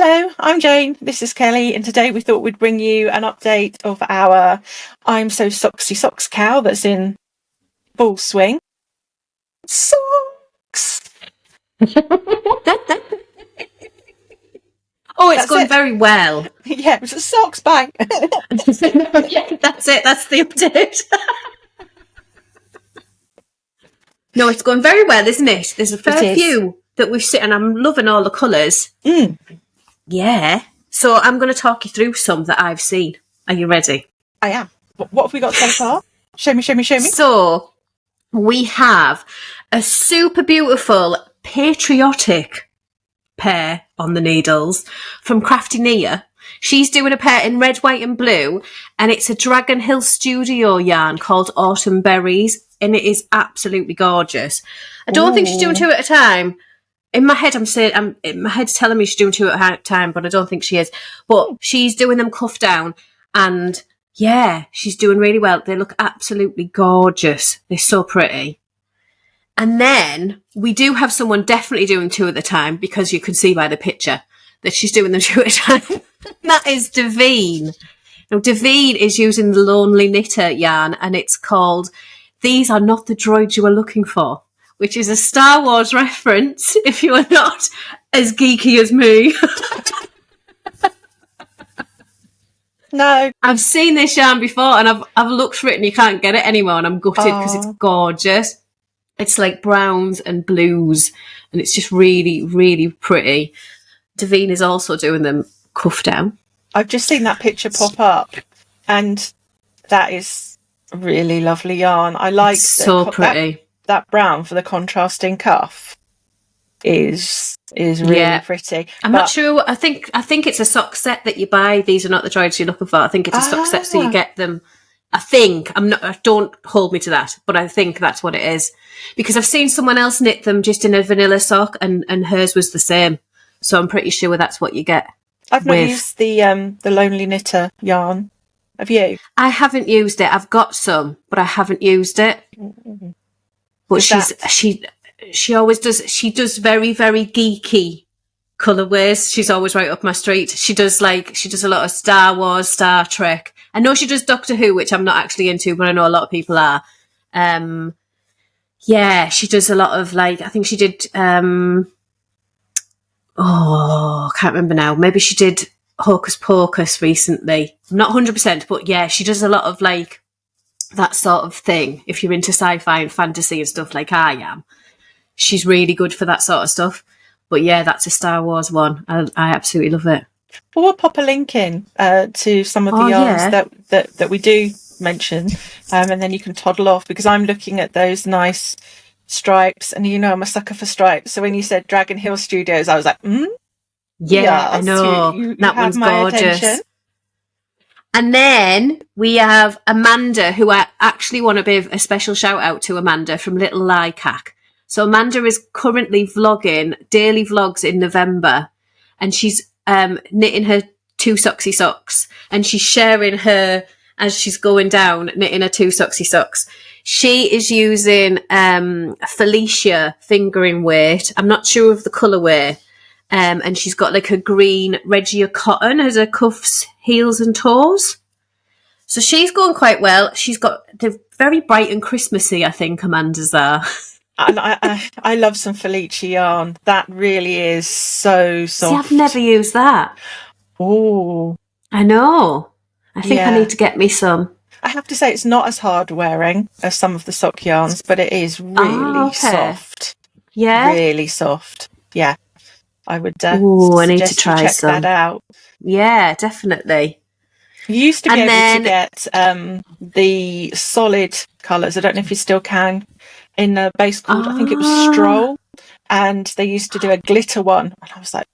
Hello, I'm Jane, this is Kelly, and today we thought we'd bring you an update of our I'm So Socksy Socks KAL that's in full swing. Socks! Oh, it's going very well. Yeah, it was a socks bang. Yeah, that's it. That's the update. No, it's going very well, isn't it? There's a fair few that we've seen, and I'm loving all the colours. Yeah. So I'm going to talk you through some that I've seen. Are you ready? I am. What have we got so far? Show me. So we have a super beautiful patriotic pair on the needles from Crafty Nia. She's doing a pair in red, white and blue, and it's a Dragon Hill Studio yarn called Autumn Berries, and it is absolutely gorgeous. I don't think she's doing two at a time. In my head, my head's telling me she's doing two at a time, but I don't think she is. But she's doing them cuff down, and yeah, she's doing really well. They look absolutely gorgeous. They're so pretty. And then we do have someone definitely doing two at a time, because you can see by the picture that she's doing them two at a time. That is Davine. Now, Davine is using the Lonely Knitter yarn, and it's called These Are Not the Droids You Are Looking For, which is a Star Wars reference, if you are not as geeky as me. No. I've seen this yarn before, and I've looked for it and you can't get it anymore, and I'm gutted because it's gorgeous. It's like browns and blues, and it's just really, really pretty. Davine is also doing them cuff down. I've just seen that picture pop up, and that is a really lovely yarn. I like it's so pretty. That brown for the contrasting cuff is really pretty. I'm not sure. I think it's a sock set that you buy. These are not the droids you're looking for. I think it's a sock set, so you get them. I think don't hold me to that, but I think that's what it is, because I've seen someone else knit them just in a vanilla sock, and hers was the same. So I'm pretty sure that's what you get. I've not used the Lonely Knitter yarn. Have you? I haven't used it. I've got some, but I haven't used it. But she always does. She does very, very geeky colourways. She's always right up my street. She does a lot of Star Wars, Star Trek. I know she does Doctor Who, which I'm not actually into, but I know a lot of people are. Yeah, she does a lot of I think she did. I can't remember now. Maybe she did Hocus Pocus recently. I'm not 100%, but yeah, she does a lot of that sort of thing. If you're into sci-fi and fantasy and stuff like I am, she's really good for that sort of stuff. But yeah, that's a Star Wars one. I absolutely love it. Well, we'll pop a link in to some of the yarns that we do mention, and then you can toddle off, because I'm looking at those nice stripes, and I'm a sucker for stripes. So when you said Dragon Hill Studios, I was like, yeah, yes, I know. You that one's gorgeous. Attention. And then we have Amanda, who I actually want to give a special shout out to. Amanda from Little Lycac. So Amanda is currently vlogging daily vlogs in November, and she's knitting her two socksy socks, and she's sharing her as she's going down knitting her two socksy socks. She is using Felicia fingering weight. I'm not sure of the colourway. And she's got a green Regia cotton as her cuffs, heels and toes. So she's going quite well. They're very bright and Christmassy, I think, Amanda's are. And I love some Felicia yarn. That really is so soft. See, I've never used that. Oh, I know. I think I need to get me some. I have to say, it's not as hard wearing as some of the sock yarns, but it is really soft. Yeah, really soft. Yeah, I would. I need to try check some. that out. Yeah, definitely. You used to be able to get the solid colours. I don't know if you still can. In a base called, I think it was Stroll, and they used to do a glitter one, and I was like,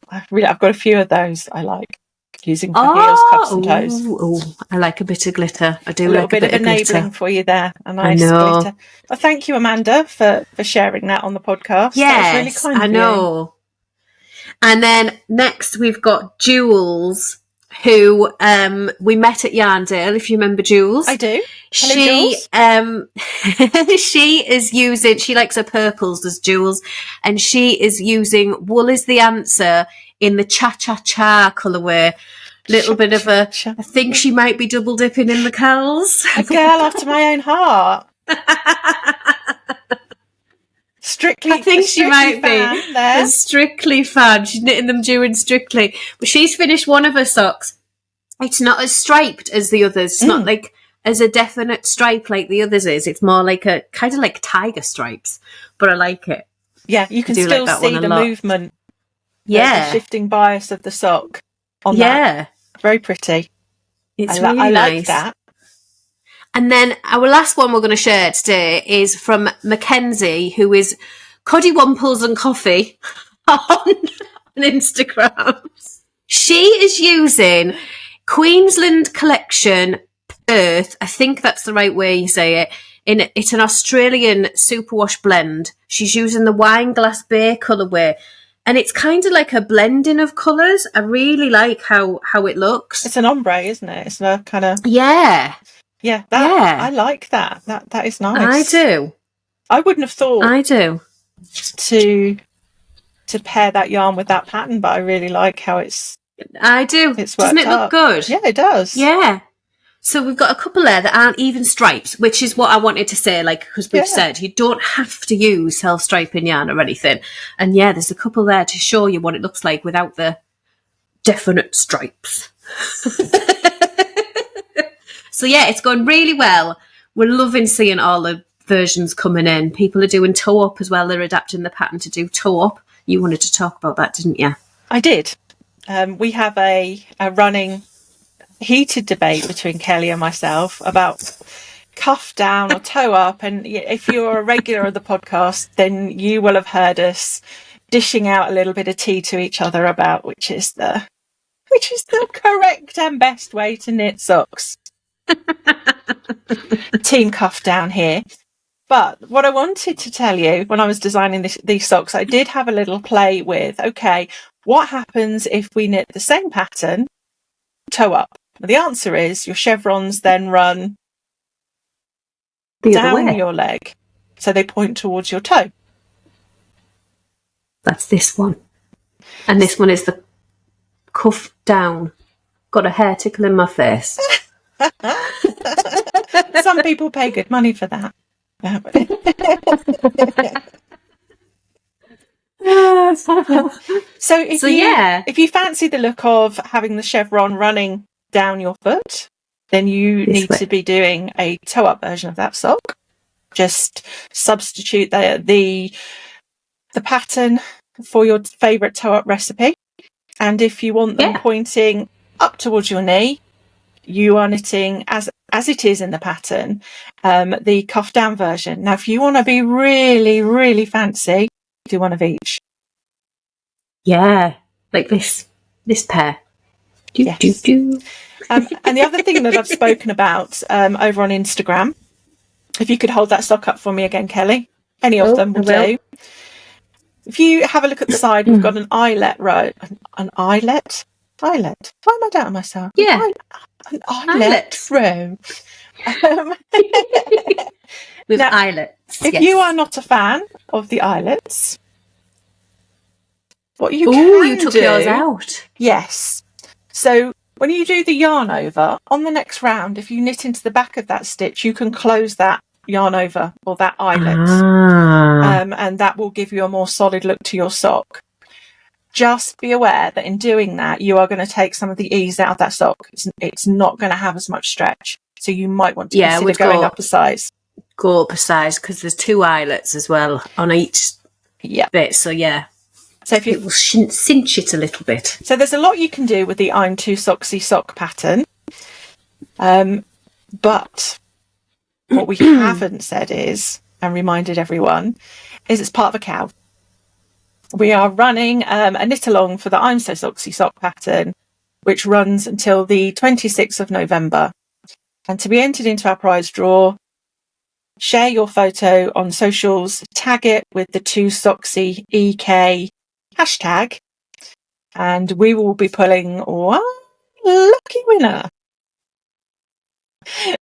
I've got a few of those I like using for heels, cuffs and toes. I like a bit of glitter. I do a little like bit of enabling for you there. A nice glitter. Well, thank you, Amanda, for sharing that on the podcast. Yes, that was really kind of I know. you. And then next we've got Jules, who we met at Yarndale, if you remember Jules. I do. Hello, Jules. She is using, she likes her purples, does Jules, and she is using Wool is the Answer in the cha-cha-cha colourway. Little bit of a, I think she might be double dipping in the KALs. A girl after my own heart. Strictly, I think she might be there. a Strictly fan. She's knitting them during Strictly, but she's finished one of her socks. It's not as striped as the others. It's not like as a definite stripe like the others is. It's more like a kind of like tiger stripes, but I like it. Yeah, you can still like see the movement. Yeah, the shifting bias of the sock on that. Very pretty. It's really nice. I like that. And then our last one we're going to share today is from Mackenzie, who is Cuddy Wamples and Coffee on Instagram. She is using Queensland Collection Perth. I think that's the right way you say it. It's an Australian superwash blend. She's using the Wineglass Bay colourway. And it's kind of like a blending of colours. I really like how it looks. It's an ombre, isn't it? It's a kind of... Yeah. Yeah, I like that. That is nice. I do. I wouldn't have thought. I do. To pair that yarn with that pattern, but I really like how it's. I do. Doesn't it look good? Yeah, it does. Yeah. So we've got a couple there that aren't even stripes, which is what I wanted to say. Like, because we've said you don't have to use self-striping yarn or anything, and yeah, there's a couple there to show you what it looks like without the definite stripes. So yeah, it's going really well. We're loving seeing all the versions coming in. People are doing toe up as well. They're adapting the pattern to do toe up. You wanted to talk about that, didn't you? I did. We have a running heated debate between Kelly and myself about cuff down or toe up. And if you're a regular of the podcast, then you will have heard us dishing out a little bit of tea to each other about which is the correct and best way to knit socks. Team cuff down here. But what I wanted to tell you when I was designing these socks, I did have a little play with, okay, what happens if we knit the same pattern toe up? Well, the answer is your chevrons then run down your leg, so they point towards your toe. That's this one. And this one is the cuff down. Got a hair tickle in my face. Some people pay good money for that. So if you fancy the look of having the chevron running down your foot, then you need to be doing a toe up version of that sock. Just substitute the pattern for your favourite toe up recipe, and if you want them pointing up towards your knee, you are knitting as it is in the pattern, the cuff down version. Now, if you want to be really, really fancy, do one of each. Yeah, like this pair. Yes. And the other thing that I've spoken about over on Instagram, if you could hold that sock up for me again, Kelly. Any of them will do. If you have a look at the side, we've got an eyelet row. An eyelet? Eyelet. Why am I doubting myself? Yeah. An eyelet row. With eyelets. If you are not a fan of the eyelets, what you can you took yours out. Yes. So when you do the yarn over, on the next round, if you knit into the back of that stitch, you can close that yarn over or that eyelet. And that will give you a more solid look to your sock. Just be aware that in doing that, you are going to take some of the ease out of that sock. It's not going to have as much stretch. So you might want to consider going up a size. Go up a size because there's 2 eyelets as well on each bit. So so if it will cinch it a little bit. So there's a lot you can do with the I'm Too Socksy sock pattern. But what we haven't said is, and reminded everyone, is it's part of a KAL. We are running a knit-along for the I'm So Socksy sock pattern, which runs until the 26th of November. And to be entered into our prize draw, share your photo on socials, tag it with the Too Socksy EK hashtag, and we will be pulling one lucky winner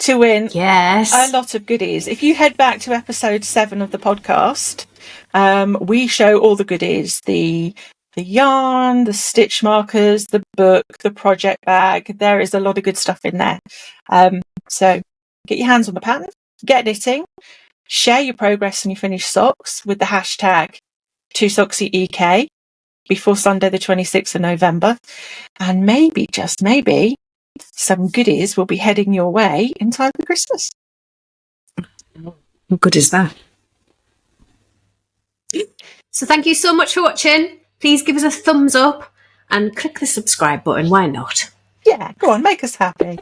to win Yes. a lot of goodies. If you head back to episode 7 of the podcast, we show all the goodies, the yarn, the stitch markers, the book, the project bag. There is a lot of good stuff in there. So get your hands on the pattern, get knitting, share your progress and your finished socks with the hashtag #TooSocsyEK before Sunday the 26th of November. And maybe, just maybe, some goodies will be heading your way in time for Christmas. How good is that? So thank you so much for watching. Please give us a thumbs up and click the subscribe button. Why not? Yeah, go on, make us happy.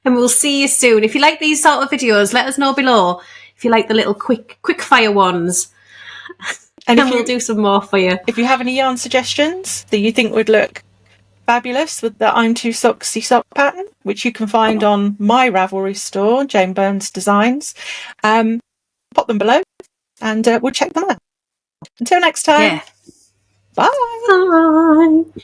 And we'll see you soon. If you like these sort of videos, let us know below. If you like the little quick fire ones, and we'll do some more for you. If you have any yarn suggestions that you think would look fabulous with the I'm Too Socksy sock pattern, which you can find on my Ravelry store, Jane Burns Designs, pop them below and we'll check them out. Until next time. Yeah. Bye. Bye.